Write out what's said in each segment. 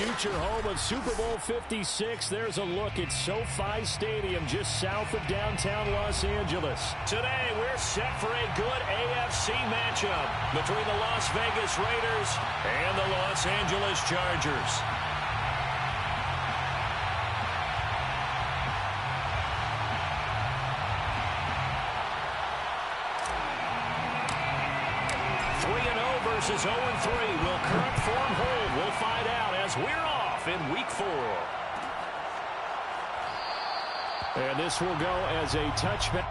future home of Super Bowl 56. There's a look at SoFi Stadium just south of downtown Los Angeles. Today, we're set for a good AFC matchup between the Las Vegas Raiders and the Los Angeles Chargers. Versus 0-3. Will current form hold? We'll find out as we're off in Week 4. And this will go as a touchback.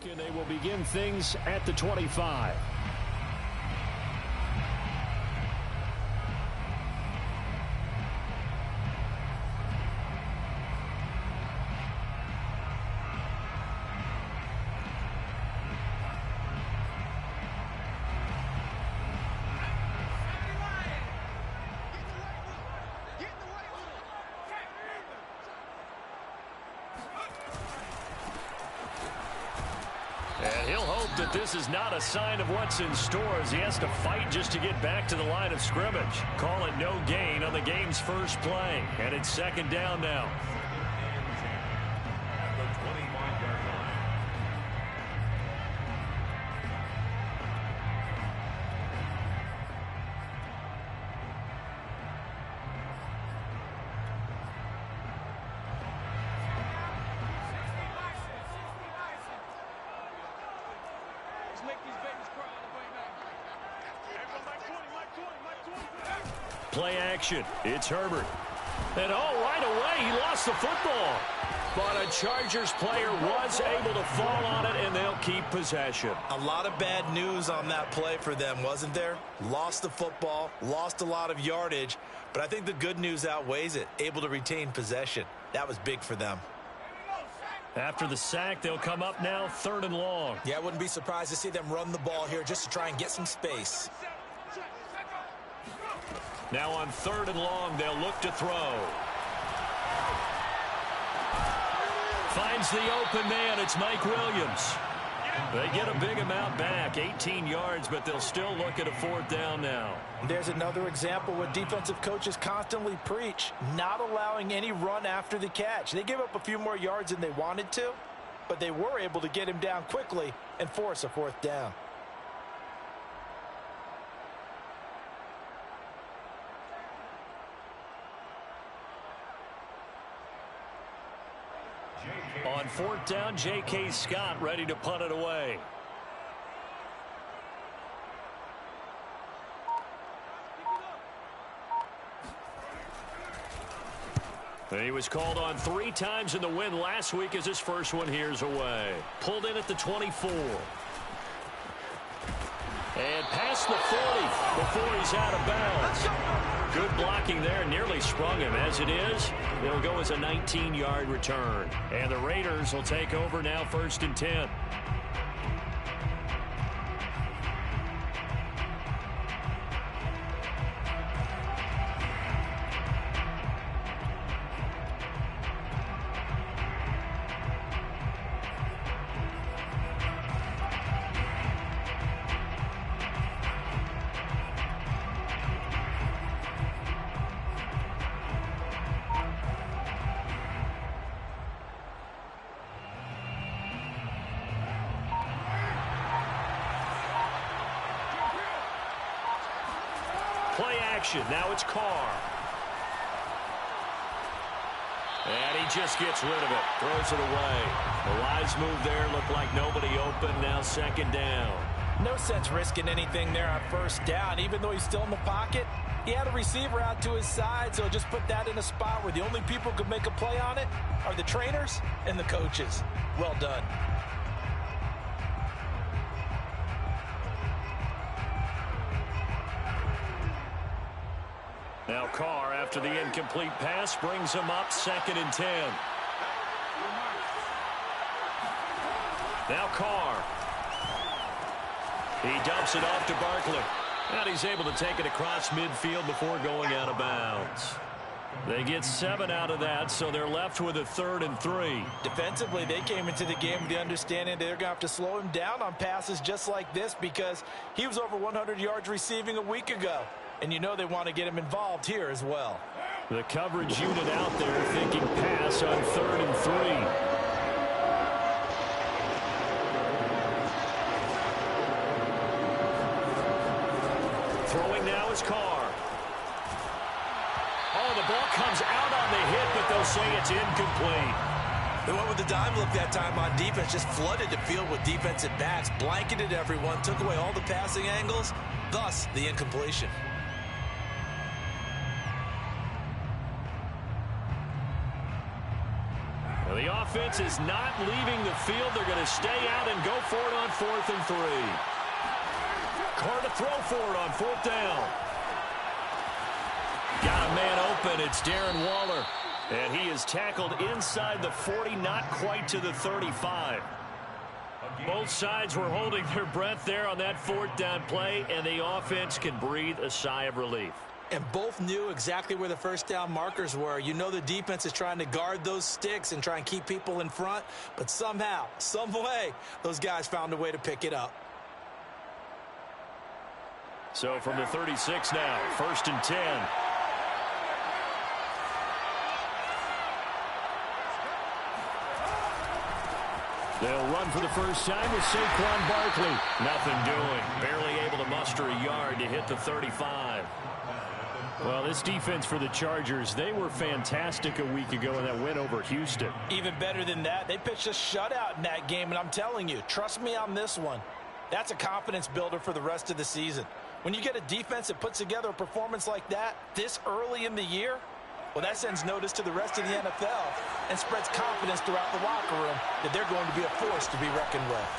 And they will begin things at the 25. And he'll hope that this is not a sign of what's in store as he has to fight just to get back to the line of scrimmage. Call it no gain on the game's first play. And it's second down now. Play action. It's Herbert. And right away, he lost the football. But a Chargers player was able to fall on it, and they'll keep possession. A lot of bad news on that play for them, wasn't there? Lost the football, lost a lot of yardage, but I think the good news outweighs it. Able to retain possession. That was big for them. After the sack, they'll come up now 3rd and long. Yeah, I wouldn't be surprised to see them run the ball here just to try and get some space. Now on 3rd and long, they'll look to throw. Finds the open man. It's Mike Williams. They get a big amount back, 18 yards, but they'll still look at a 4th down now. There's another example what defensive coaches constantly preach, not allowing any run after the catch. They gave up a few more yards than they wanted to, but they were able to get him down quickly and force a 4th down. On fourth down, J.K. Scott ready to punt it away. He was called on 3 times in the win last week as his first one here's away. Pulled in at the 24. And past the 40 before he's out of bounds. Good blocking there. Nearly sprung him. As it is, it'll go as a 19-yard return. And the Raiders will take over now, 1st and 10. Play action. Now it's Carr. And he just gets rid of it. Throws it away. A wise move there. Looked like nobody open. Now 2nd down. No sense risking anything there on 1st down. Even though he's still in the pocket, he had a receiver out to his side, so just put that in a spot where the only people who could make a play on it are the trainers and the coaches. Well done. Now Carr, after the incomplete pass, brings him up 2nd and 10. Now Carr. He dumps it off to Barkley. And he's able to take it across midfield before going out of bounds. They get 7 out of that, so they're left with a 3rd and 3. Defensively, they came into the game with the understanding they're going to have to slow him down on passes just like this because he was over 100 yards receiving a week ago. And you know they want to get him involved here as well. The coverage unit out there thinking pass on 3rd and 3. Throwing now is Carr. Oh, the ball comes out on the hit, but they'll say it's incomplete. They went with the dime look that time on defense, just flooded the field with defensive backs, blanketed everyone, took away all the passing angles, thus the incompletion. Well, the offense is not leaving the field. They're going to stay out and go for it on 4th and 3. Carr to throw for it on 4th down. Got a man open. It's Darren Waller. And he is tackled inside the 40, not quite to the 35. Both sides were holding their breath there on that 4th down play, and the offense can breathe a sigh of relief. And both knew exactly where the 1st down markers were. You know the defense is trying to guard those sticks and try and keep people in front, but somehow, some way, those guys found a way to pick it up. So from the 36 now, 1st and 10. They'll run for the first time with Saquon Barkley. Nothing doing. Barely able to muster a yard to hit the 35. Well, this defense for the Chargers, they were fantastic a week ago in that win over Houston. Even better than that, they pitched a shutout in that game, and I'm telling you, trust me on this one. That's a confidence builder for the rest of the season. When you get a defense that puts together a performance like that this early in the year, well, that sends notice to the rest of the NFL and spreads confidence throughout the locker room that they're going to be a force to be reckoned with.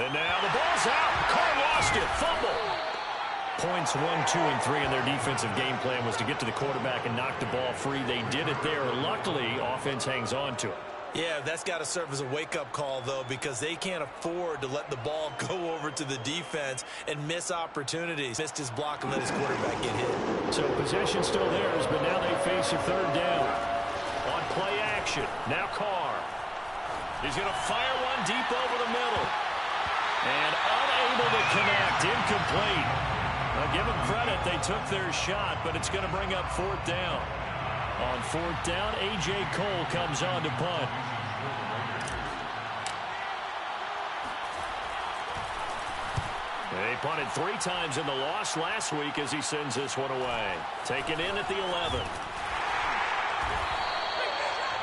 And now the ball's out. Carr lost it. Fumble. Points 1, 2, and 3 in their defensive game plan was to get to the quarterback and knock the ball free. They did it there. Luckily, offense hangs on to it. Yeah, that's got to serve as a wake-up call, though, because they can't afford to let the ball go over to the defense and miss opportunities. Missed his block and let his quarterback get hit. So possession still theirs, but now they face a 3rd down. On play action, now Carr. He's going to fire one deep over the middle. And unable to connect, incomplete. Now give them credit, they took their shot, but it's going to bring up 4th down. On 4th down, A.J. Cole comes on to punt. They punted 3 times in the loss last week as he sends this one away. Taken in at the 11.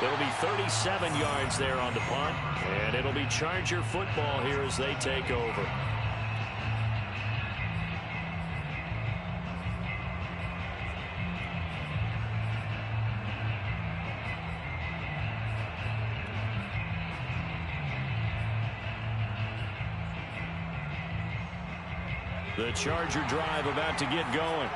It'll be 37 yards there on the punt, and it'll be Charger football here as they take over. The Charger drive about to get going.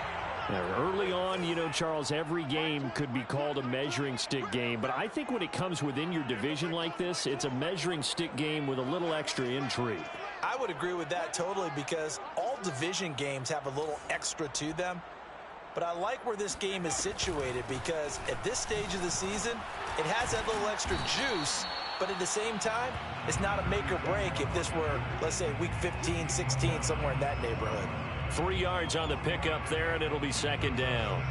Early on, you know, Charles, every game could be called a measuring stick game. But I think when it comes within your division like this, it's a measuring stick game with a little extra intrigue. I would agree with that totally because all division games have a little extra to them. But I like where this game is situated because at this stage of the season, it has that little extra juice. But at the same time, it's not a make or break if this were, let's say, week 15, 16, somewhere in that neighborhood. 3 yards on the pickup there, and it'll be second down.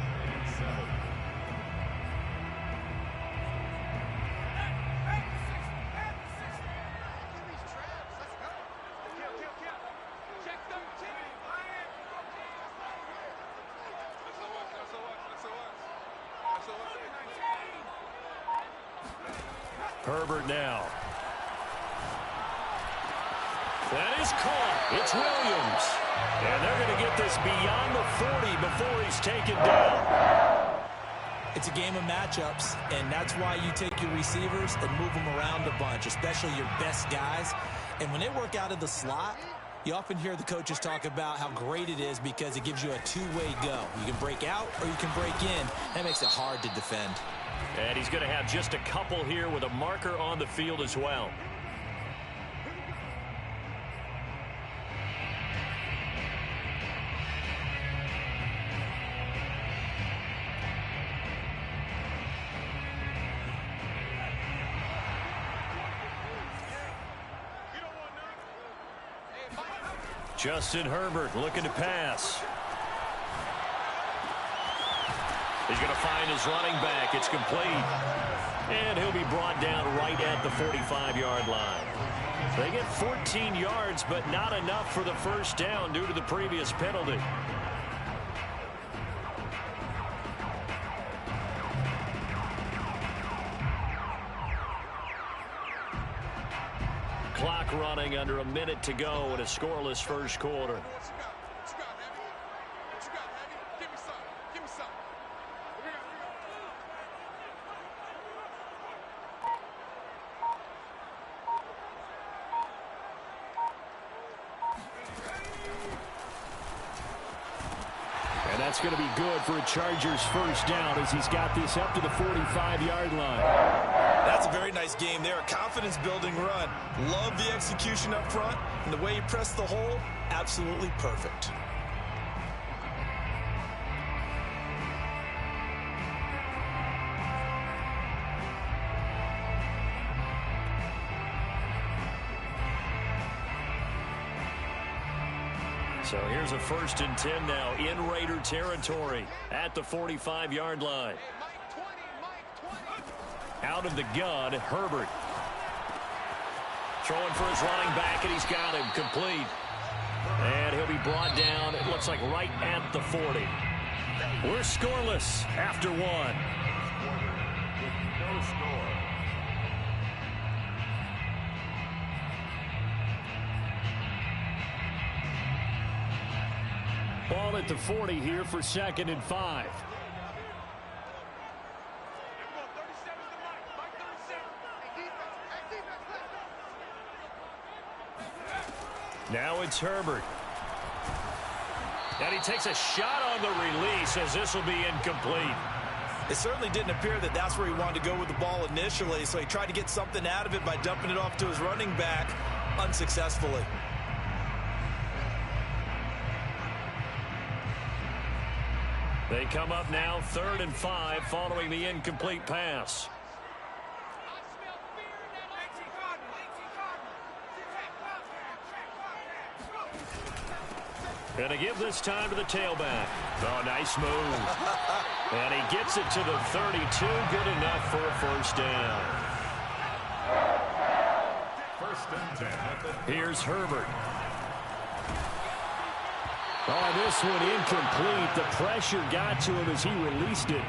Herbert now. That is caught. It's Williams. And they're going to get this beyond the 40 before he's taken down. It's a game of matchups, and that's why you take your receivers and move them around a bunch, especially your best guys. And when they work out of the slot, you often hear the coaches talk about how great it is because it gives you a two-way go. You can break out or you can break in. That makes it hard to defend. And he's going to have just a couple here with a marker on the field as well. Justin Herbert looking to pass. He's going to find his running back. It's complete. And he'll be brought down right at the 45-yard line. They get 14 yards, but not enough for the first down due to the previous penalty. Clock running under a minute to go in a scoreless first quarter. And that's going to be good for a Chargers first down as he's got this up to the 45-yard line. That's a very nice game there. A confidence-building run. Love the execution up front. And the way he pressed the hole, absolutely perfect. So here's a 1st and 10 now in Raider territory at the 45-yard line. Out of the gun, Herbert. Throwing for his running back, and he's got him complete. And he'll be brought down, it looks like right at the 40. We're scoreless after one. No score. Ball at the 40 here for 2nd and 5. Now it's Herbert. And he takes a shot on the release as this will be incomplete. It certainly didn't appear that that's where he wanted to go with the ball initially, so he tried to get something out of it by dumping it off to his running back unsuccessfully. They come up now 3rd and 5 following the incomplete pass. And to give this time to the tailback. Oh, nice move. And he gets it to the 32. Good enough for a first down. 1st and 10. Here's Herbert. Oh, this one incomplete. The pressure got to him as he released it.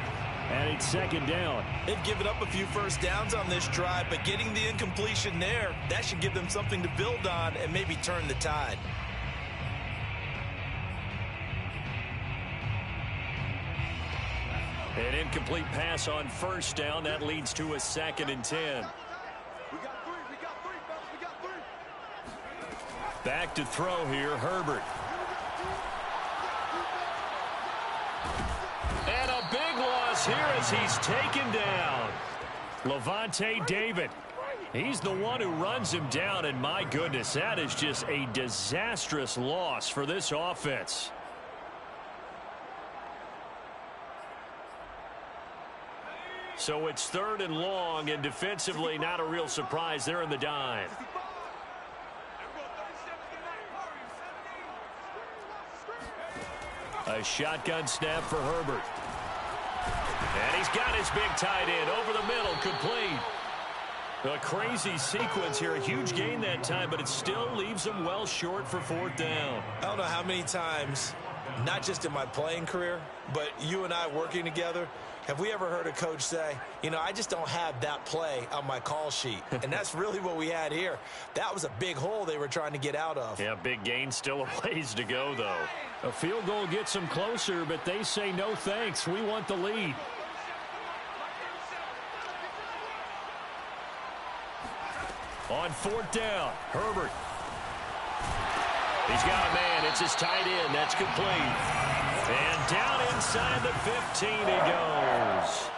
And it's second down. They've given up a few first downs on this drive, but getting the incompletion there, that should give them something to build on and maybe turn the tide. An incomplete pass on first down. That leads to a 2nd and 10. Back to throw here, Herbert. And a big loss here as he's taken down. Levante David. He's the one who runs him down, and my goodness, that is just a disastrous loss for this offense. So it's 3rd and long, and defensively not a real surprise. They're in the dime. A shotgun snap for Herbert. And he's got his big tight end over the middle, complete. A crazy sequence here. A huge gain that time, but it still leaves him well short for 4th down. I don't know how many times, not just in my playing career, but you and I working together, have we ever heard a coach say, you know, I just don't have that play on my call sheet? And that's really what we had here. That was a big hole they were trying to get out of. Yeah, big gain, still a ways to go, though. A field goal gets them closer, but they say no thanks. We want the lead. On 4th down, Herbert. He's got a man. It's his tight end. That's complete. And down inside the 15 he goes.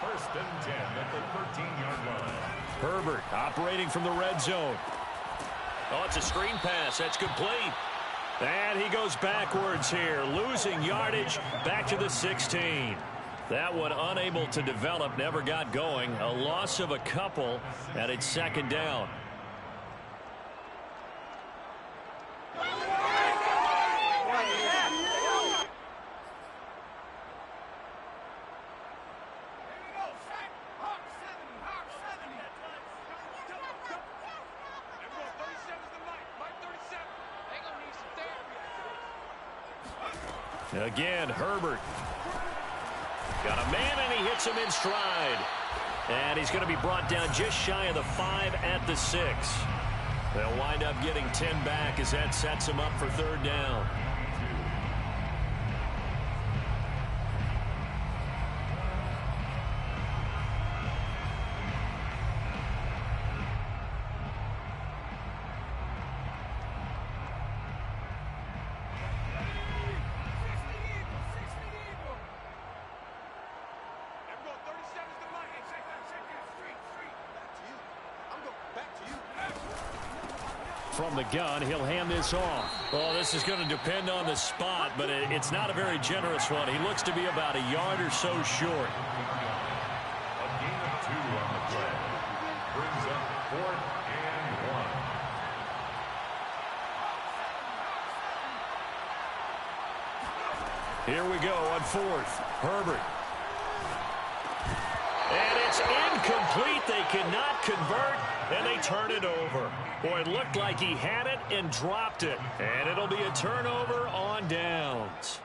1st and 10 at the 13-yard line. Herbert operating from the red zone. Oh, it's a screen pass. That's complete. And he goes backwards here, losing yardage back to the 16. That one unable to develop, never got going. A loss of a couple, and it's 2nd down. Again, Herbert. Got a man, and he hits him in stride. And he's going to be brought down just shy of the 5 at the 6. They'll wind up getting 10 back as that sets him up for 3rd down. From the gun, he'll hand this off. Well, this is going to depend on the spot, but it's not a very generous one. He looks to be about a yard or so short. A gain of 2 on the play. Brings up 4th and 1. Here we go on 4th. Herbert. And it's incomplete. They cannot convert, and they turn it over. Boy, it looked like he had it and dropped it. And it'll be a turnover on downs.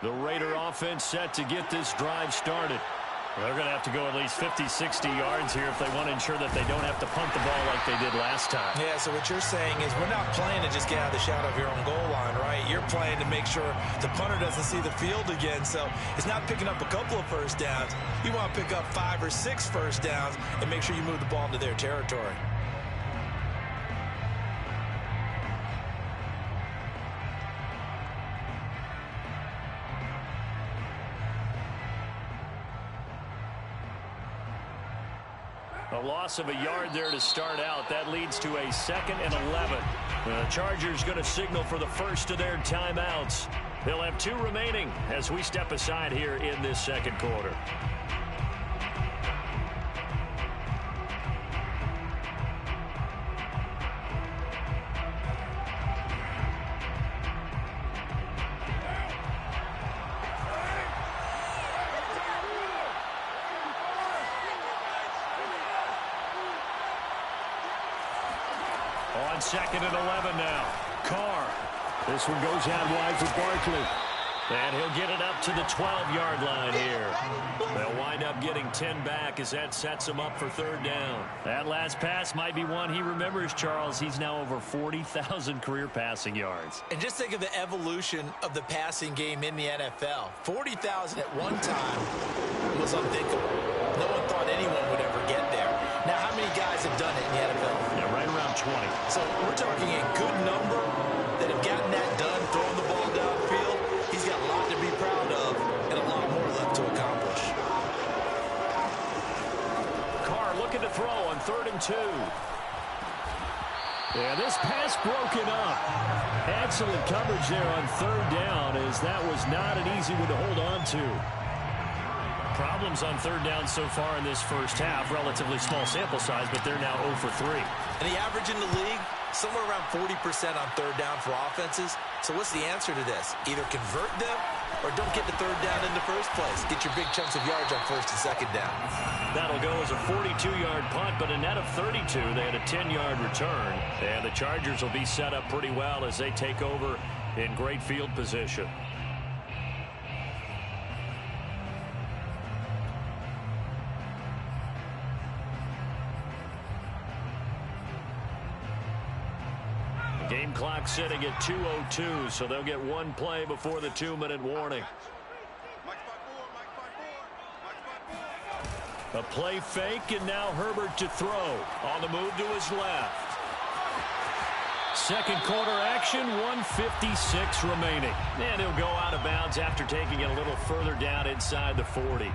The Raider offense set to get this drive started. They're going to have to go at least 50, 60 yards here if they want to ensure that they don't have to punt the ball like they did last time. Yeah, so what you're saying is we're not playing to just get out of the shadow of your own goal line, right? You're playing to make sure the punter doesn't see the field again. So it's not picking up a couple of first downs. You want to pick up 5 or 6 first downs and make sure you move the ball into their territory. A loss of a yard there to start out. That leads to a 2nd and 11. The Chargers going to signal for the first of their timeouts. They'll have 2 remaining as we step aside here in this 2nd quarter. on 2nd and 11 now. Carr. This one goes out wide for Barkley. And he'll get it up to the 12-yard line here. They'll wind up getting 10 back as that sets him up for 3rd down. That last pass might be one he remembers, Charles. He's now over 40,000 career passing yards. And just think of the evolution of the passing game in the NFL. 40,000 at one time was unthinkable. No one thought anyone would ever get there. Now, how many guys have done it in the NFL? Yeah, right around 20. So we're talking a good number that have gotten that done, throwing the ball downfield. He's got a lot to be proud of and a lot more left to accomplish. Carr looking to throw on 3rd and 2. Yeah, this pass broken up. Excellent coverage there on 3rd down, as that was not an easy one to hold on to. Problems on 3rd down so far in this first half. Relatively small sample size, but they're now 0 for 3. And the average in the league, somewhere around 40% on 3rd down for offenses. So what's the answer to this? Either convert them or don't get to 3rd down in the first place. Get your big chunks of yards on 1st and 2nd down. That'll go as a 42-yard punt, but a net of 32. They had a 10-yard return. And the Chargers will be set up pretty well as they take over in great field position. Game clock sitting at 2:02, so they'll get one play before the 2-minute warning. A play fake, and now Herbert to throw. On the move to his left. Second quarter action, 1:56 remaining. And he'll go out of bounds after taking it a little further down inside the 40.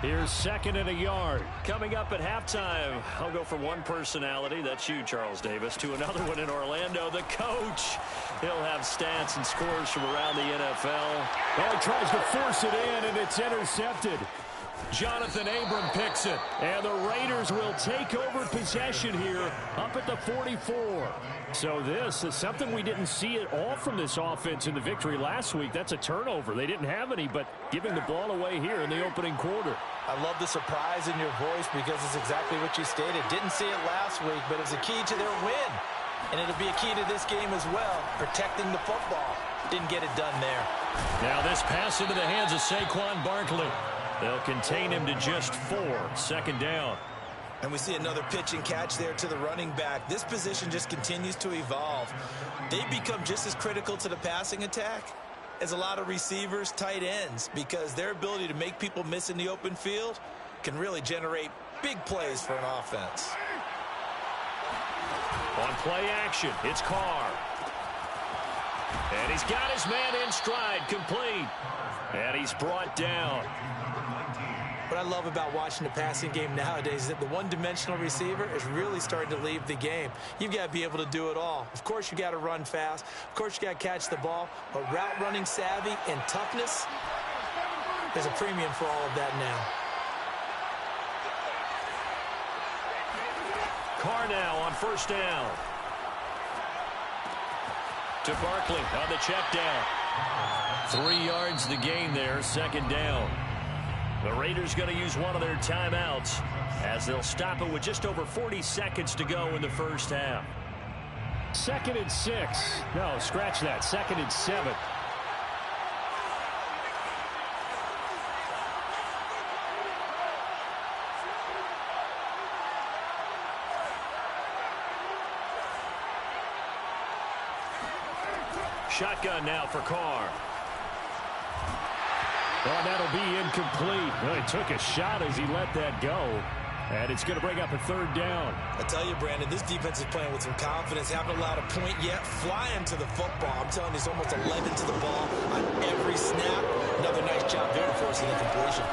Here's 2nd and a yard. Coming up at halftime, I'll go from one personality, that's you, Charles Davis, to another one in Orlando, the coach. He'll have stats and scores from around the NFL. Well, he tries to force it in, and it's intercepted. Jonathan Abram picks it, and the Raiders will take over possession here up at the 44. So this is something we didn't see at all from this offense in the victory last week. That's a turnover. They didn't have any, but giving the ball away here in the opening quarter. I love the surprise in your voice because it's exactly what you stated. Didn't see it last week, but it was a key to their win. And it'll be a key to this game as well, protecting the football. Didn't get it done there. Now this pass into the hands of Saquon Barkley. They'll contain him to just 4. 2nd down. And we see another pitch and catch there to the running back. This position just continues to evolve. They become just as critical to the passing attack as a lot of receivers, tight ends, because their ability to make people miss in the open field can really generate big plays for an offense. On play action, it's Carr. And he's got his man in stride, complete. And he's brought down. What I love about watching the passing game nowadays is that the one-dimensional receiver is really starting to leave the game. You've got to be able to do it all. Of course, you got to run fast. Of course, you got to catch the ball. But route running savvy and toughness, there's a premium for all of that now. Carr now on 1st down. To Barkley on the check down. 3 yards the gain there, 2nd down. The Raiders going to use one of their timeouts as they'll stop it with just over 40 seconds to go in the first half. 2nd and 6. No, scratch that. 2nd and 7. Shotgun now for Carr. Well, that'll be incomplete. Well, he took a shot as he let that go. And it's going to bring up a 3rd down. I tell you, Brandon, this defense is playing with some confidence. Haven't allowed a point yet. Flying to the football. I'm telling you, it's almost 11 to the ball on every snap. Another nice job there forcing the completion.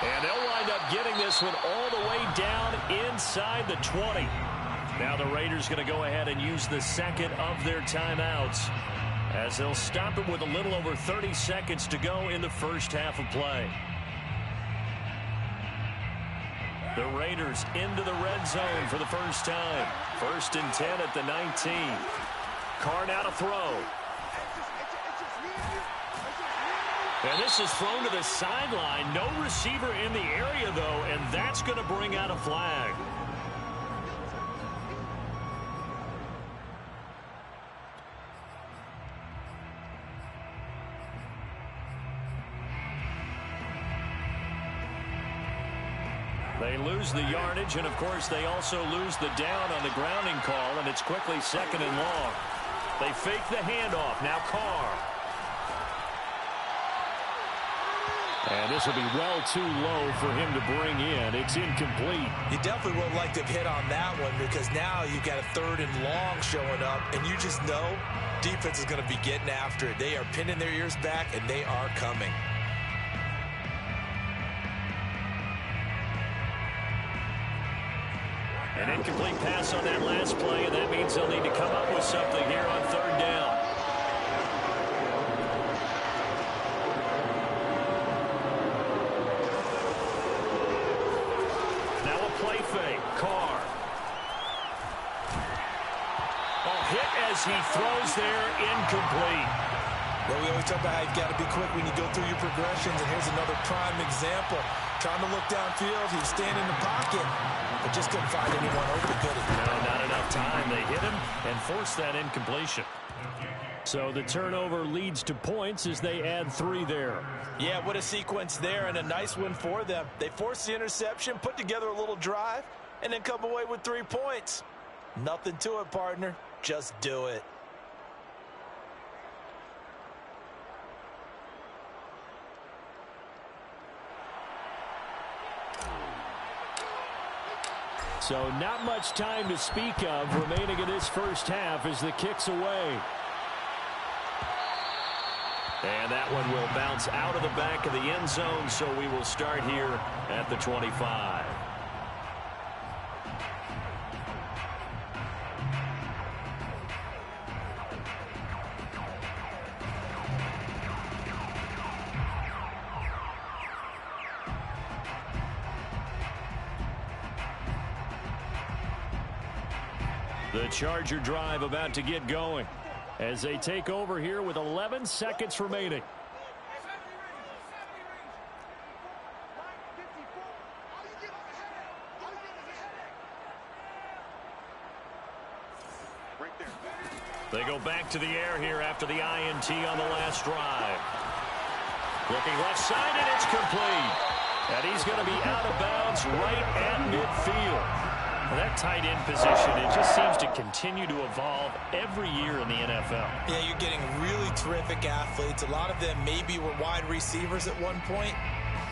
And they'll wind up getting this one all the way down inside the 20. Now the Raiders going to go ahead and use the 2nd of their timeouts as they'll stop it with a little over 30 seconds to go in the first half of play. The Raiders into the red zone for the first time. 1st and 10 at the 19. Carr now to throw. And this is thrown to the sideline. No receiver in the area, though, and that's going to bring out a flag. They lose the yardage, and, of course, they also lose the down on the grounding call, and it's quickly 2nd and long. They fake the handoff. Now Carr. And this will be well too low for him to bring in. It's incomplete. You definitely would like to have hit on that one because now you've got a 3rd and long showing up, and you just know defense is going to be getting after it. They are pinning their ears back, and they are coming. An incomplete pass on that last play, and that means they'll need to come up with something here on 3rd down. Now a play fake. Carr. Hit as he throws there, incomplete. Well, we always talk about how you've got to be quick when you go through your progressions, and here's another prime example. Trying to look downfield, he was standing in the pocket, but just couldn't find anyone open, could he? No, not enough time. They hit him and forced that incompletion. So the turnover leads to points as they add 3 there. Yeah, what a sequence there, and a nice win for them. They forced the interception, put together a little drive, and then come away with 3 points. Nothing to it, partner. Just do it. So not much time to speak of remaining in this first half as the kick's away. And that one will bounce out of the back of the end zone, so we will start here at the 25. The Charger drive about to get going as they take over here with 11 seconds remaining. They go back to the air here after the INT on the last drive. Looking left side, and it's complete. And he's going to be out of bounds right at midfield. That tight end position, it just seems to continue to evolve every year in the NFL. Yeah, you're getting really terrific athletes. A lot of them maybe were wide receivers at one point.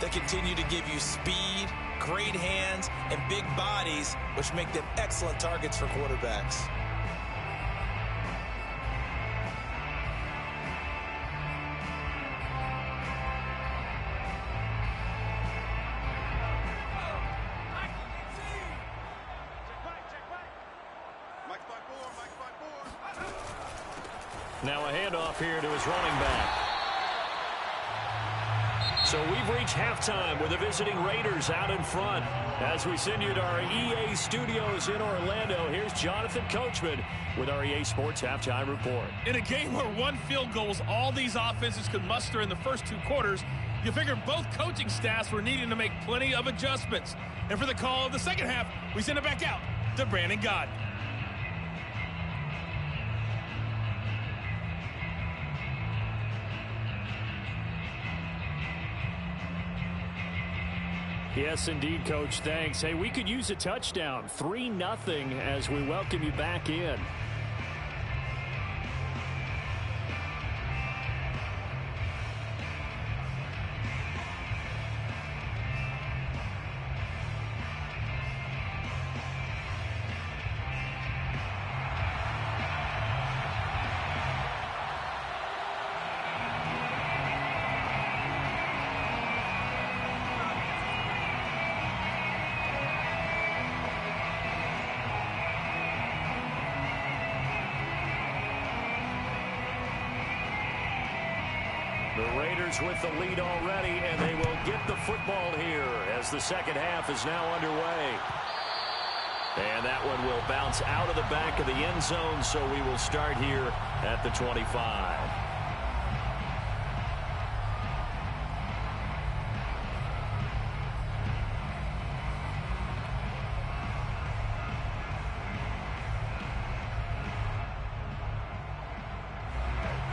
They continue to give you speed, great hands, and big bodies, which make them excellent targets for quarterbacks. Now a handoff here to his running back. So we've reached halftime with the visiting Raiders out in front. As we send you to our EA studios in Orlando, here's Jonathan Coachman with our EA Sports Halftime Report. In a game where 1 field goal was all these offenses could muster in the first 2 quarters, you figure both coaching staffs were needing to make plenty of adjustments. And for the call of the second half, we send it back out to Brandon Gott. Yes, indeed, Coach. Thanks. Hey, we could use a touchdown. 3-0 as we welcome you back in. The Raiders with the lead already, and they will get the football here as the second half is now underway. And that one will bounce out of the back of the end zone, so we will start here at the 25.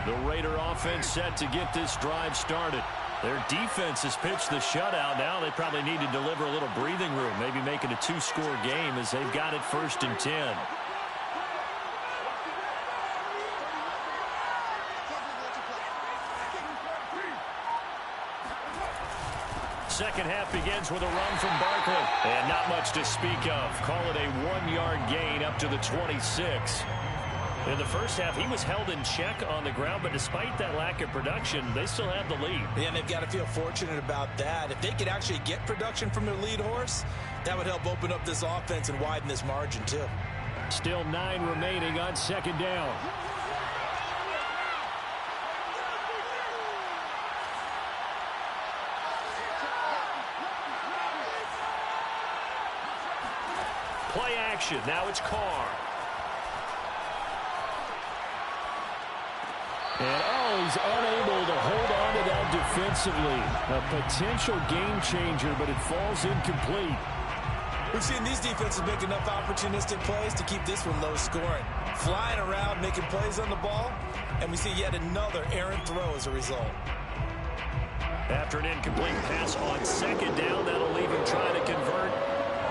The Raider offense set to get this drive started. Their defense has pitched the shutout. Now they probably need to deliver a little breathing room, maybe make it a 2-score game as they've got it 1st and 10. Second half begins with a run from Barkley. And not much to speak of. Call it a 1-yard gain up to the 26. In the first half, he was held in check on the ground, but despite that lack of production, they still have the lead. Yeah, and they've got to feel fortunate about that. If they could actually get production from their lead horse, that would help open up this offense and widen this margin, too. Still 9 remaining on 2nd down. Play action. Now it's Carr. And, he's unable to hold on to that defensively. A potential game changer, but it falls incomplete. We've seen these defenses make enough opportunistic plays to keep this one low scoring. Flying around, making plays on the ball, and we see yet another errant throw as a result. After an incomplete pass on 2nd down, that'll leave him trying to convert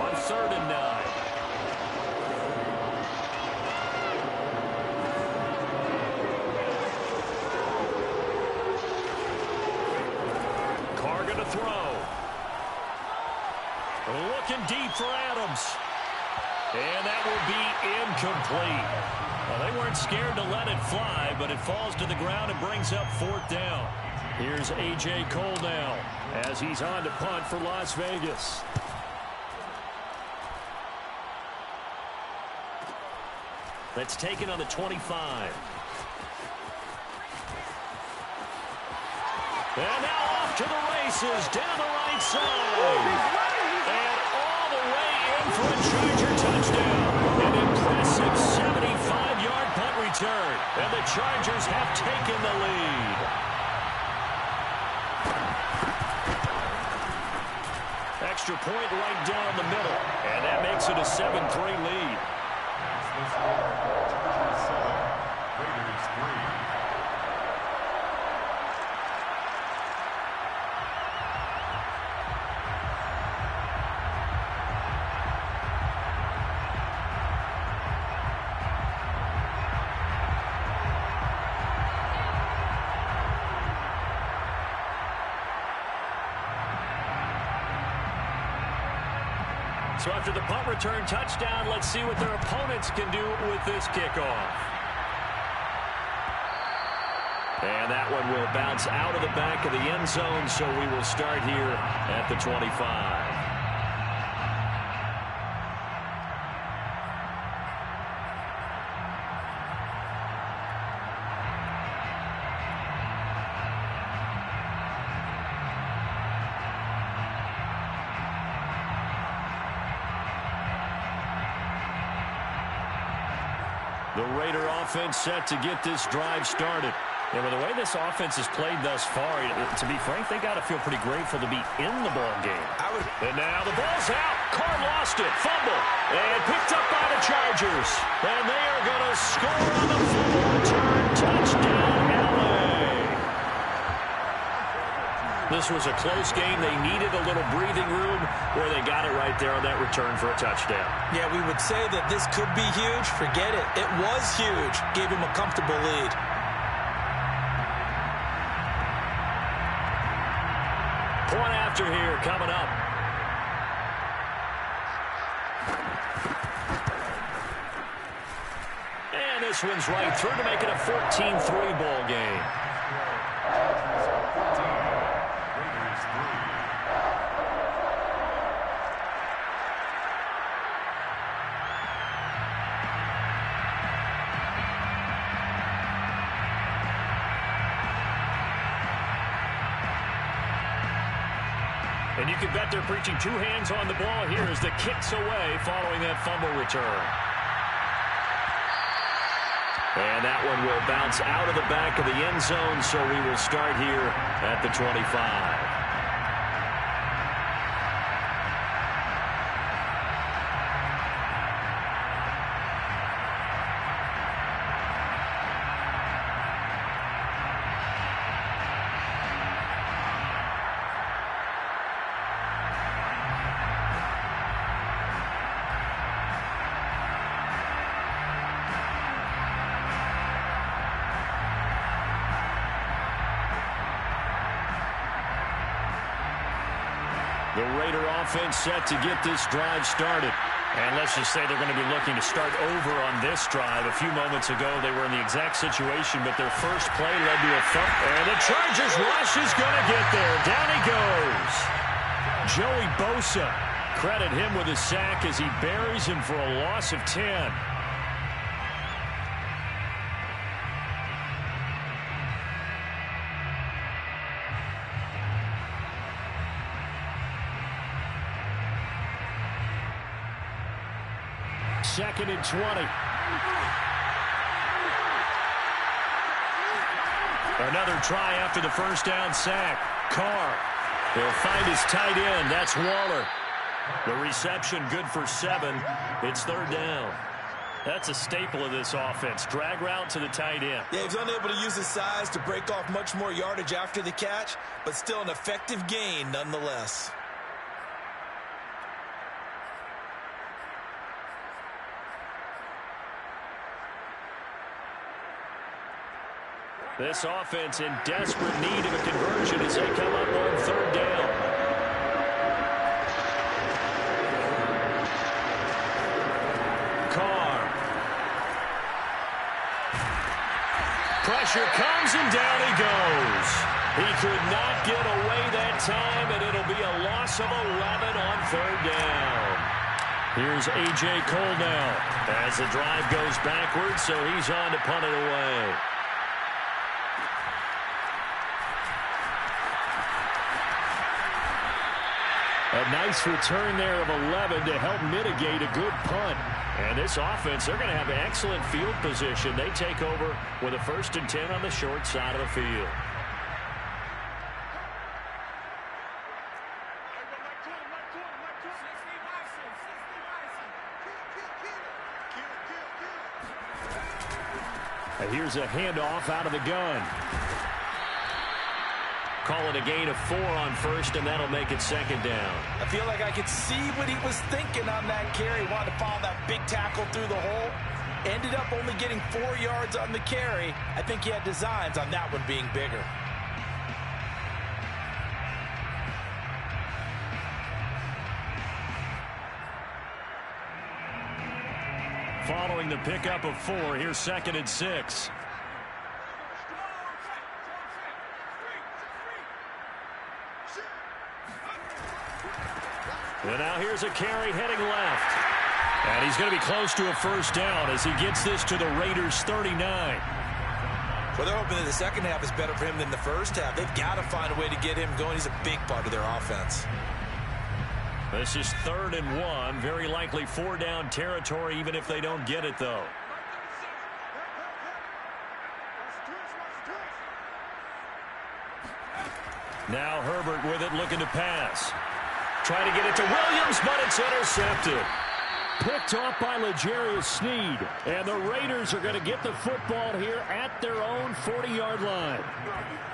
on 3rd and 9. Throw. Looking deep for Adams. And that will be incomplete. Well, they weren't scared to let it fly, but it falls to the ground and brings up 4th down. Here's A.J. Cole now as he's on to punt for Las Vegas. That's taken on the 25. And now off to the races, down the right side. And all the way in for a Charger touchdown. An impressive 75-yard punt return. And the Chargers have taken the lead. Extra point right down the middle. And that makes it a 7-3 lead. Raiders 3. So after the punt return touchdown, let's see what their opponents can do with this kickoff. And that one will bounce out of the back of the end zone, so we will start here at the 25. The Raider offense set to get this drive started. And with the way this offense has played thus far, to be frank, they got to feel pretty grateful to be in the ball game. And now the ball's out. Carr lost it. Fumble. And picked up by the Chargers. And they are going to score on the fumble return. Touchdown, LA. This was a close game. They needed a little breathing room where they got it right there on that return for a touchdown. Yeah, we would say that this could be huge. Forget it. It was huge. Gave him a comfortable lead. Point after here coming up. And this one's right through to make it a 14-3 ball game. And you can bet they're preaching 2 hands on the ball here as the kick's away following that fumble return. And that one will bounce out of the back of the end zone, so we will start here at the 25. The Raider offense set to get this drive started. And let's just say they're going to be looking to start over on this drive. A few moments ago, they were in the exact situation, but their first play led to a thump. And the Chargers rush is going to get there. Down he goes. Joey Bosa. Credit him with a sack as he buries him for a loss of 10. Second and 20. Another try after the first down sack. Carr. He'll find his tight end. That's Waller. The reception good for 7. It's third down. That's a staple of this offense. Drag route to the tight end. Yeah, he's unable to use his size to break off much more yardage after the catch, but still an effective gain nonetheless. This offense in desperate need of a conversion as they come up on third down. Carr. Pressure comes and down he goes. He could not get away that time, and it'll be a loss of 11 on third down. Here's A.J. Cole now as the drive goes backwards, so he's on to punt it away. A nice return there of 11 to help mitigate a good punt. And this offense, they're going to have excellent field position. They take over with a 1st and 10 on the short side of the field. And here's a handoff out of the gun. Call it a gain of 4 on first, and that'll make it second down. I feel like I could see what he was thinking on that carry. Wanted to follow that big tackle through the hole. Ended up only getting 4 yards on the carry. I think he had designs on that one being bigger. Following the pickup of 4, here's 2nd and 6. And now here's a carry heading left. And he's going to be close to a first down as he gets this to the Raiders' 39. Well, they're hoping that the second half is better for him than the first half. They've got to find a way to get him going. He's a big part of their offense. This is 3rd and 1. Very likely 4-down territory, even if they don't get it, though. Now Herbert with it, looking to pass. Trying to get it to Williams, but it's intercepted. Picked off by L'Jarius Sneed. And the Raiders are going to get the football here at their own 40-yard line.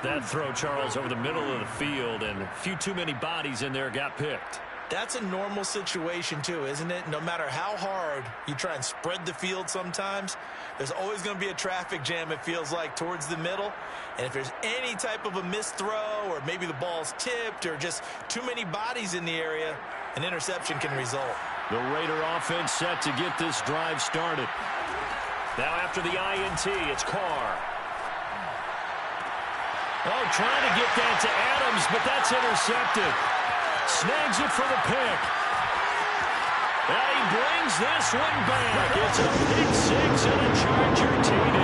That throw, Charles, over the middle of the field, and a few too many bodies in there got picked. That's a normal situation, too, isn't it? No matter how hard you try and spread the field sometimes, there's always going to be a traffic jam, it feels like, towards the middle. And if there's any type of a missed throw or maybe the ball's tipped or just too many bodies in the area, an interception can result. The Raider offense set to get this drive started. Now after the INT, it's Carr. Oh, trying to get that to Adams, but that's intercepted. Snags it for the pick. And he brings this one back. It's a pick 6 and a Charger TD.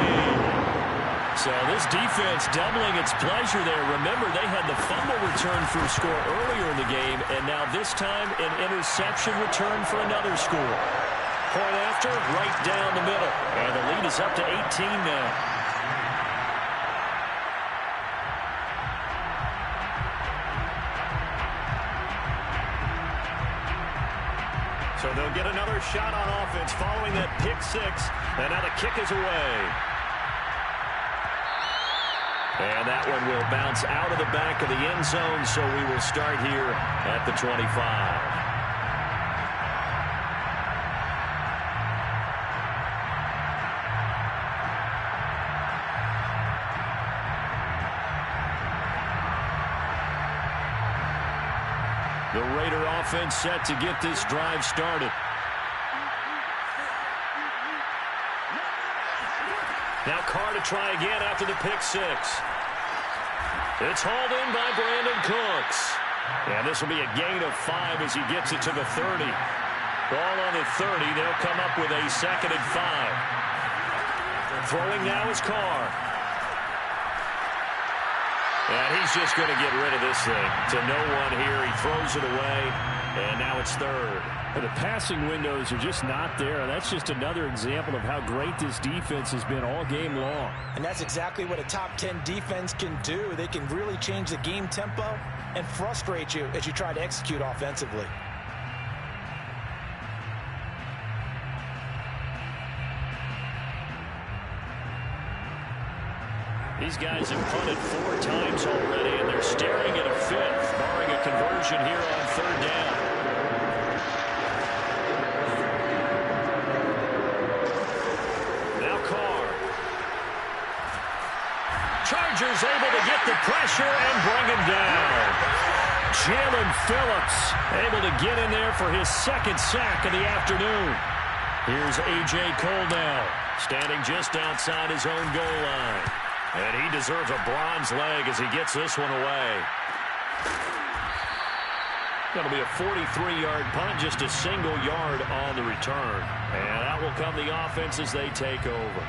So this defense doubling its pleasure there. Remember, they had the fumble return for a score earlier in the game, and now this time an interception return for another score. Point after, right down the middle. And the lead is up to 18 now. So they'll get another shot on offense following that pick 6. And now the kick is away. And that one will bounce out of the back of the end zone, so we will start here at the 25. The Raider offense set to get this drive started. Now Carr to try again after the pick six. It's hauled in by Brandon Cooks. And this will be a gain of 5 as he gets it to the 30. Ball on the 30. They'll come up with a 2nd and 5. Throwing now is Carr. And he's just going to get rid of this thing to no one here. He throws it away, and now it's 3rd. The passing windows are just not there. That's just another example of how great this defense has been all game long. And that's exactly what a top 10 defense can do. They can really change the game tempo and frustrate you as you try to execute offensively. These guys have punted 4 times already, and they're staring at a 5th, barring a conversion here on 3rd down. Now Carr. Chargers able to get the pressure and bring him down. Jalen Phillips able to get in there for his 2nd sack of the afternoon. Here's A.J. Cole now, standing just outside his own goal line. And he deserves a bronze leg as he gets this one away. That'll be a 43-yard punt, just a single yard on the return. And out will come the offense as they take over.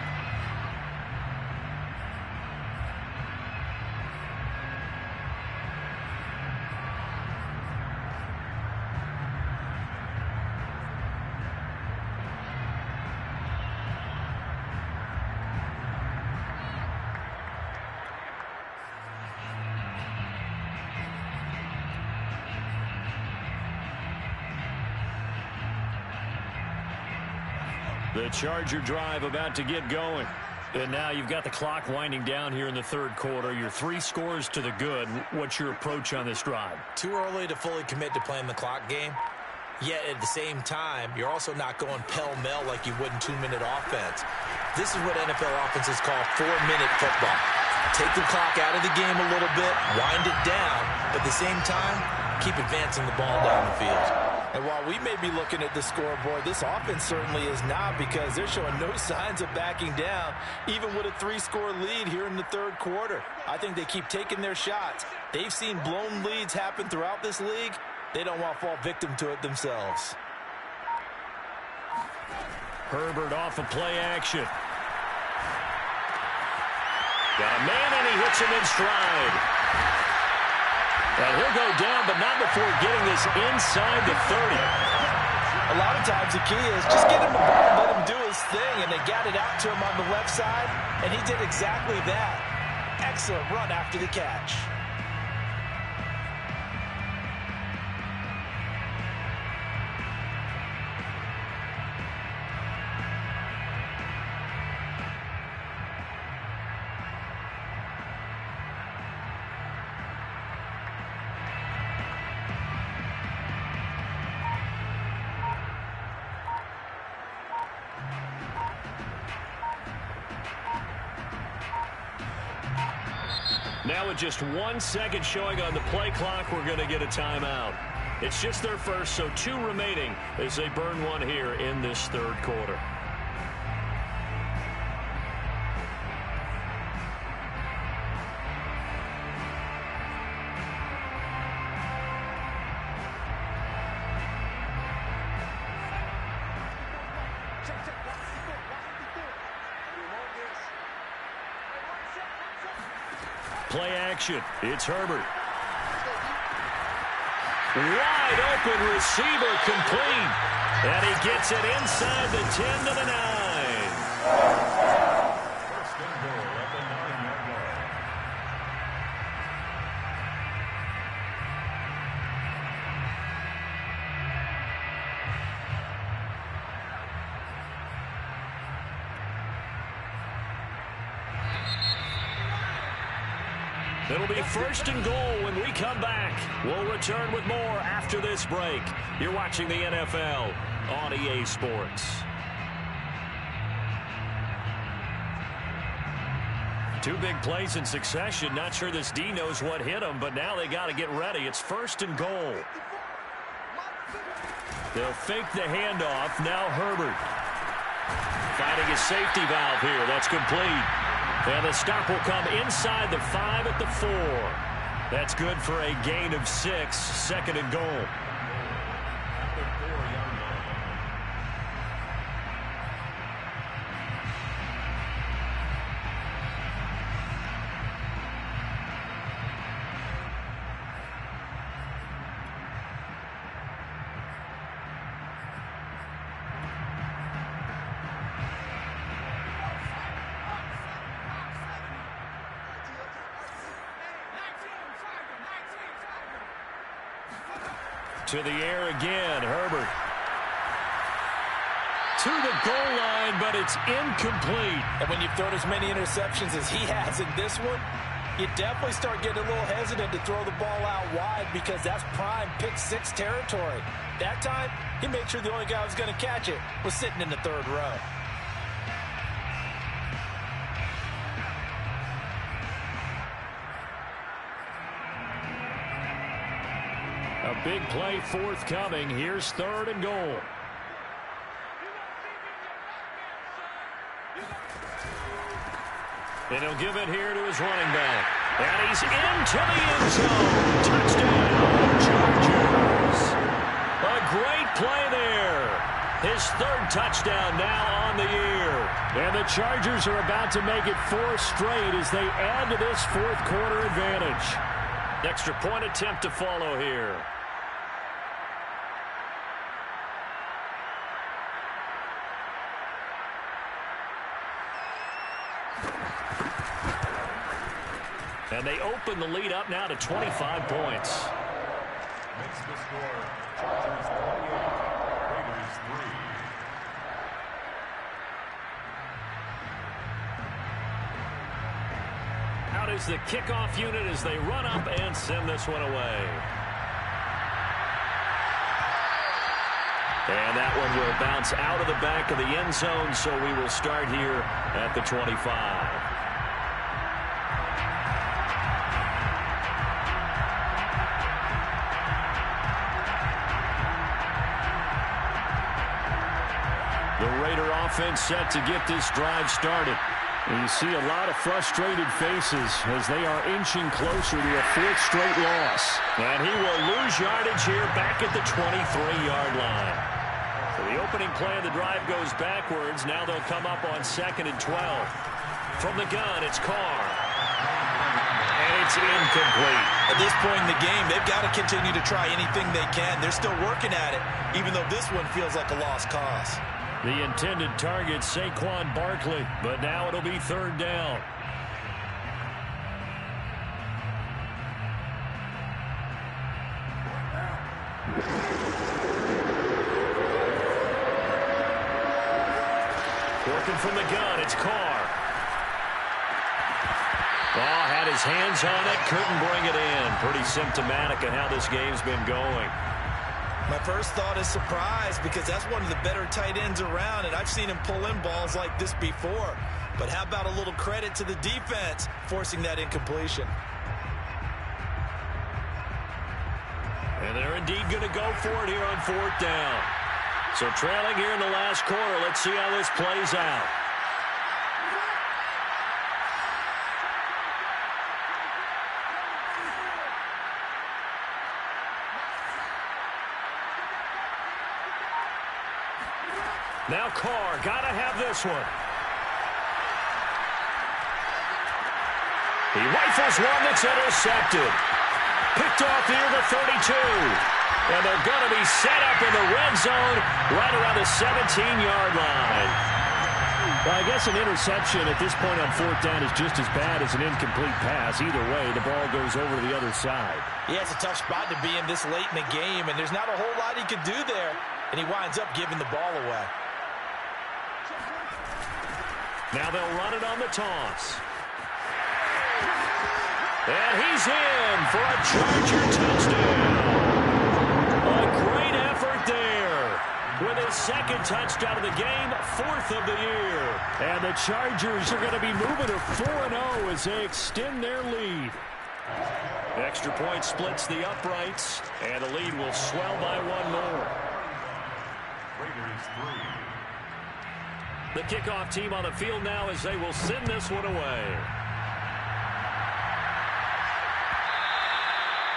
The Charger drive about to get going. And now you've got the clock winding down here in the 3rd quarter. You're 3 scores to the good. What's your approach on this drive? Too early to fully commit to playing the clock game. Yet at the same time, you're also not going pell-mell like you would in 2-minute offense. This is what NFL offenses call 4-minute football. Take the clock out of the game a little bit, wind it down, but at the same time, keep advancing the ball down the field. And while we may be looking at the scoreboard, this offense certainly is not, because they're showing no signs of backing down, even with a 3-score lead here in the 3rd quarter. I think they keep taking their shots. They've seen blown leads happen throughout this league. They don't want to fall victim to it themselves. Herbert off of play action. Got a man, and he hits him in stride. And he'll go down, but not before getting this inside the 30. A lot of times the key is just get him the ball, let him do his thing, and they got it out to him on the left side, and he did exactly that. Excellent run after the catch. Now with just 1 second showing on the play clock, we're going to get a timeout. It's just their first, so 2 remaining as they burn one here in this 3rd quarter. Play action. It's Herbert. Wide open receiver, complete. And he gets it inside the 10 to the 9. First and goal at the 9-yard line. It'll be first and goal when we come back. We'll return with more after this break. You're watching the NFL on EA Sports. Two big plays in succession. Not sure this D knows what hit him, but now they got to get ready. It's first and goal. They'll fake the handoff. Now Herbert. Finding a safety valve here. That's complete. And the stop will come inside the 5 at the 4. That's good for a gain of 6. Second and goal. To the air again, Herbert. To the goal line, but it's incomplete. And when you've thrown as many interceptions as he has in this one, you definitely start getting a little hesitant to throw the ball out wide because that's prime pick 6 territory. That time, he made sure the only guy who was going to catch it was sitting in the 3rd row. A big play forthcoming. Here's 3rd and goal. And he'll give it here to his running back. And he's into the end zone. Touchdown, Chargers. A great play there. His 3rd touchdown now on the year. And the Chargers are about to make it 4 straight as they add to this 4th quarter advantage. Extra point attempt to follow here. And they open the lead up now to 25 points. Makes the score Chargers 28, Raiders 3. Out is the kickoff unit as they run up and send this one away. And that one will bounce out of the back of the end zone, so we will start here at the 25. The Raider offense set to get this drive started. And you see a lot of frustrated faces as they are inching closer to a 4th straight loss. And he will lose yardage here back at the 23-yard line. So the opening play of the drive goes backwards. Now they'll come up on 2nd and 12. From the gun, it's Carr. And it's incomplete. At this point in the game, they've got to continue to try anything they can. They're still working at it, even though this one feels like a lost cause. The intended target, Saquon Barkley, but now it'll be 3rd down. Working from the gun, it's Carr. Oh, had his hands on it, couldn't bring it in. Pretty symptomatic of how this game's been going. My first thought is surprise because that's one of the better tight ends around, and I've seen him pull in balls like this before. But how about a little credit to the defense forcing that incompletion? And they're indeed going to go for it here on 4th down. So trailing here in the last quarter, let's see how this plays out. Now Carr, got to have this one. He rifles one that's intercepted. Picked off near the 32. And they're going to be set up in the red zone right around the 17-yard line. Well, I guess an interception at this point on 4th down is just as bad as an incomplete pass. Either way, the ball goes over to the other side. Yeah, it's a tough spot to be in this late in the game, and there's not a whole lot he could do there, and he winds up giving the ball away. Now they'll run it on the toss. And he's in for a Charger touchdown. A great effort there. With his 2nd touchdown of the game, 4th of the year. And the Chargers are going to be moving to 4-0 as they extend their lead. Extra point splits the uprights, and the lead will swell by 1 more. The kickoff team on the field now as they will send this one away.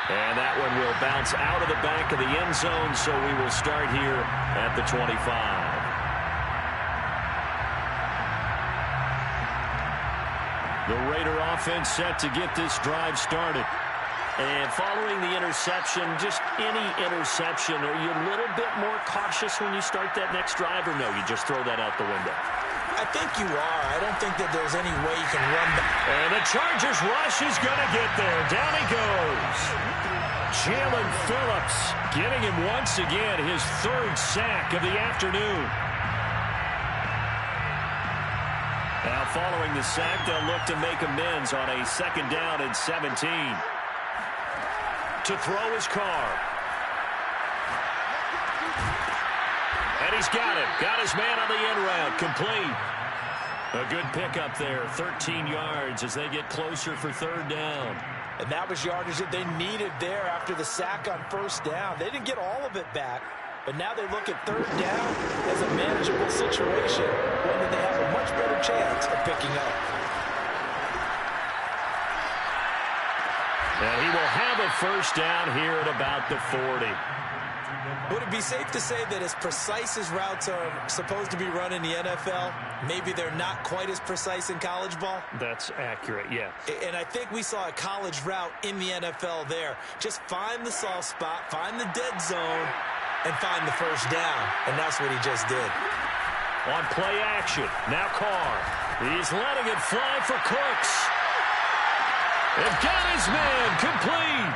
And that one will bounce out of the back of the end zone, so we will start here at the 25. The Raider offense set to get this drive started. And following the interception, just any interception, are you a little bit more cautious when you start that next drive, or no, you just throw that out the window? I think you are. I don't think that there's any way you can run back. And the Chargers rush is going to get there. Down he goes. Jalen Phillips getting him once again, his third sack of the afternoon. Now following the sack, they'll look to make amends on a 2nd down and 17. To throw his Carr. And he's got him. Got his man on the end route. Complete. A good pickup there. 13 yards as they get closer for 3rd down. And that was yardage that they needed there after the sack on 1st down. They didn't get all of it back, but now they look at 3rd down as a manageable situation, one that they have a much better chance of picking up. And he will have a 1st down here at about the 40. Would it be safe to say that as precise as routes are supposed to be run in the NFL, maybe they're not quite as precise in college ball? That's accurate, yeah. And I think we saw a college route in the NFL there. Just find the soft spot, find the dead zone, and find the 1st down. And that's what he just did. On play action, now Carr. He's letting it fly for Cooks. And got his man complete.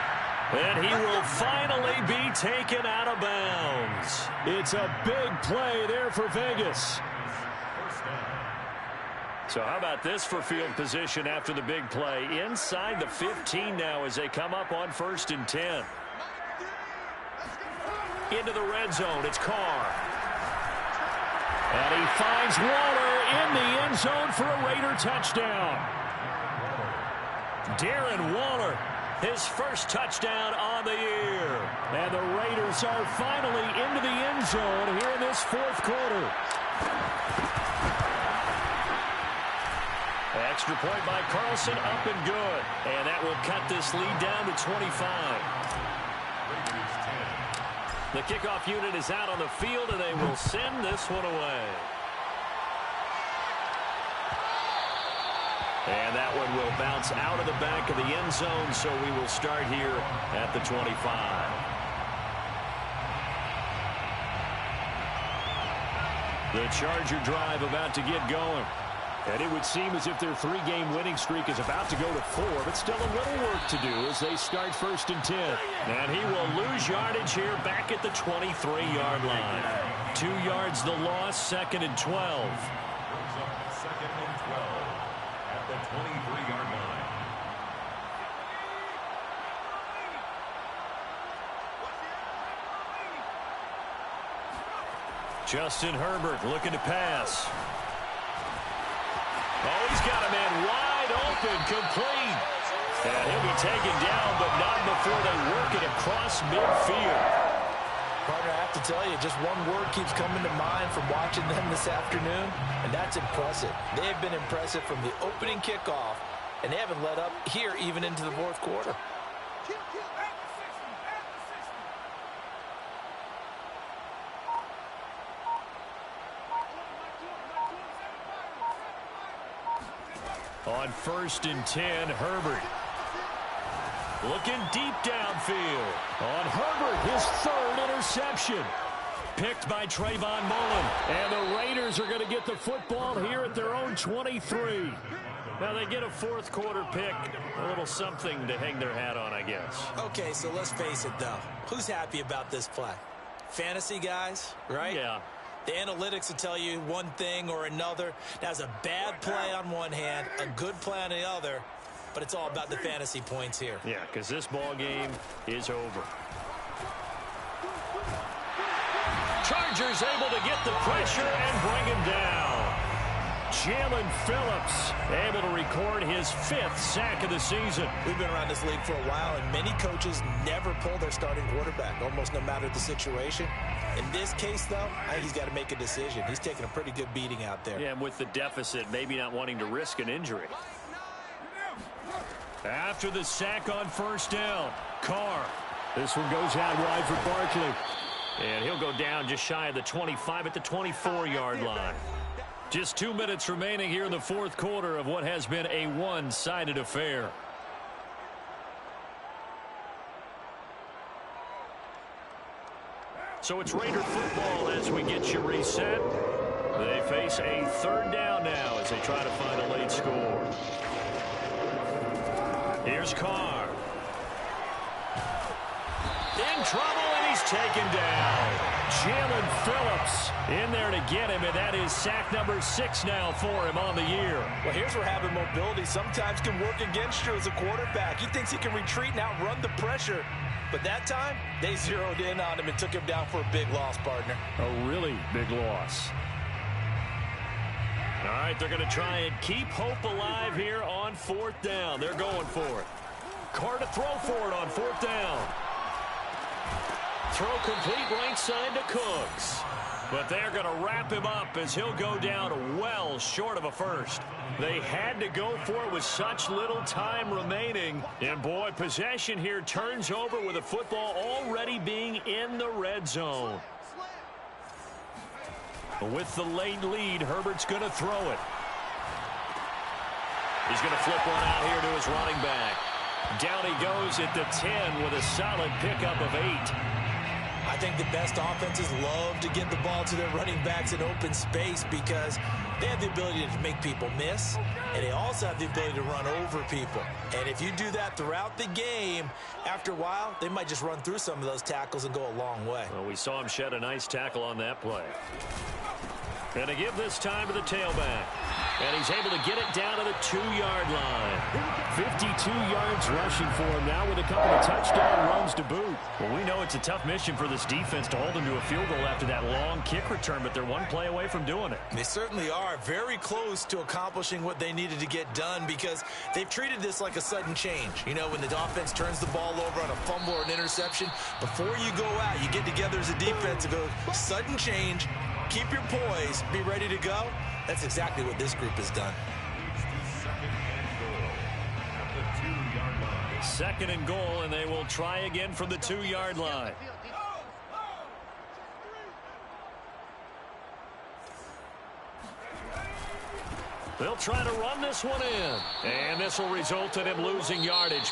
And he will finally be taken out of bounds. It's a big play there for Vegas. So how about this for field position after the big play? Inside the 15 now as they come up on 1st and 10. Into the red zone, it's Carr. And he finds Waller in the end zone for a Raider touchdown. Darren Waller, his 1st touchdown on the year. And the Raiders are finally into the end zone here in this 4th quarter. Extra point by Carlson, up and good. And that will cut this lead down to 25. The kickoff unit is out on the field, and they will send this one away. And that one will bounce out of the back of the end zone, so we will start here at the 25. The Charger drive about to get going. And it would seem as if their 3-game winning streak is about to go to 4, but still a little work to do as they start 1st and 10. And he will lose yardage here back at the 23-yard line. 2 yards the loss, 2nd and 12. The 23-yard line. Justin Herbert looking to pass. Oh, he's got a man wide open, complete. And he'll be taken down, but not before they work it across midfield. Partner, I have to tell you, just one word keeps coming to mind from watching them this afternoon, and that's impressive. They have been impressive from the opening kickoff, and they haven't let up here even into the 4th quarter. On 1st and 10, Herbert. Looking deep downfield. On Herbert, his 3rd interception. Picked by Trayvon Mullen. And the Raiders are going to get the football here at their own 23. Now they get a 4th quarter pick. A little something to hang their hat on, I guess. Okay, so let's face it, though. Who's happy about this play? Fantasy guys, right? Yeah. The analytics will tell you one thing or another. That's a bad play on one hand, a good play on the other, but it's all about the fantasy points here. Yeah, because this ball game is over. Chargers able to get the pressure and bring him down. Jalen Phillips able to record his 5th sack of the season. We've been around this league for a while, and many coaches never pull their starting quarterback, almost no matter the situation. In this case, though, I think he's got to make a decision. He's taking a pretty good beating out there. Yeah, and with the deficit, maybe not wanting to risk an injury. After the sack on first down, Carr. This one goes out wide for Barkley. And he'll go down just shy of the 25 at the 24-yard line. Just 2 minutes remaining here in the 4th quarter of what has been a one-sided affair. So it's Raider football as we get you reset. They face a 3rd down now as they try to find a late score. Here's Carr. In trouble, and he's taken down. Jalen Phillips in there to get him, and that is sack number 6 now for him on the year. Well, here's where having mobility sometimes can work against you as a quarterback. He thinks he can retreat and outrun the pressure. But that time, they zeroed in on him and took him down for a big loss, partner. A really big loss. All right, they're going to try and keep hope alive here on 4th down. They're going for it. Carr to throw for it on 4th down. Throw complete right side to Cooks. But they're going to wrap him up as he'll go down well short of a first. They had to go for it with such little time remaining. And, boy, possession here turns over with the football already being in the red zone. With the late lead, Herbert's going to throw it. He's going to flip one out here to his running back. Down he goes at the 10 with a solid pickup of 8. I think the best offenses love to get the ball to their running backs in open space because they have the ability to make people miss, and they also have the ability to run over people. And if you do that throughout the game, after a while, they might just run through some of those tackles and go a long way. Well, we saw him shed a nice tackle on that play. And to give this time to the tailback. And he's able to get it down to the 2-yard line. 52 yards rushing for him now with a couple of touchdown runs to boot. Well, we know it's a tough mission for this defense to hold him to a field goal after that long kick return, but they're one play away from doing it. They certainly are very close to accomplishing what they needed to get done because they've treated this like a sudden change. You know, when the offense turns the ball over on a fumble or an interception, before you go out, you get together as a defense and go, sudden change, keep your poise, be ready to go. That's exactly what this group has done. 2nd and goal, and they will try again from the 2-yard line. They'll try to run this one in, and this will result in him losing yardage.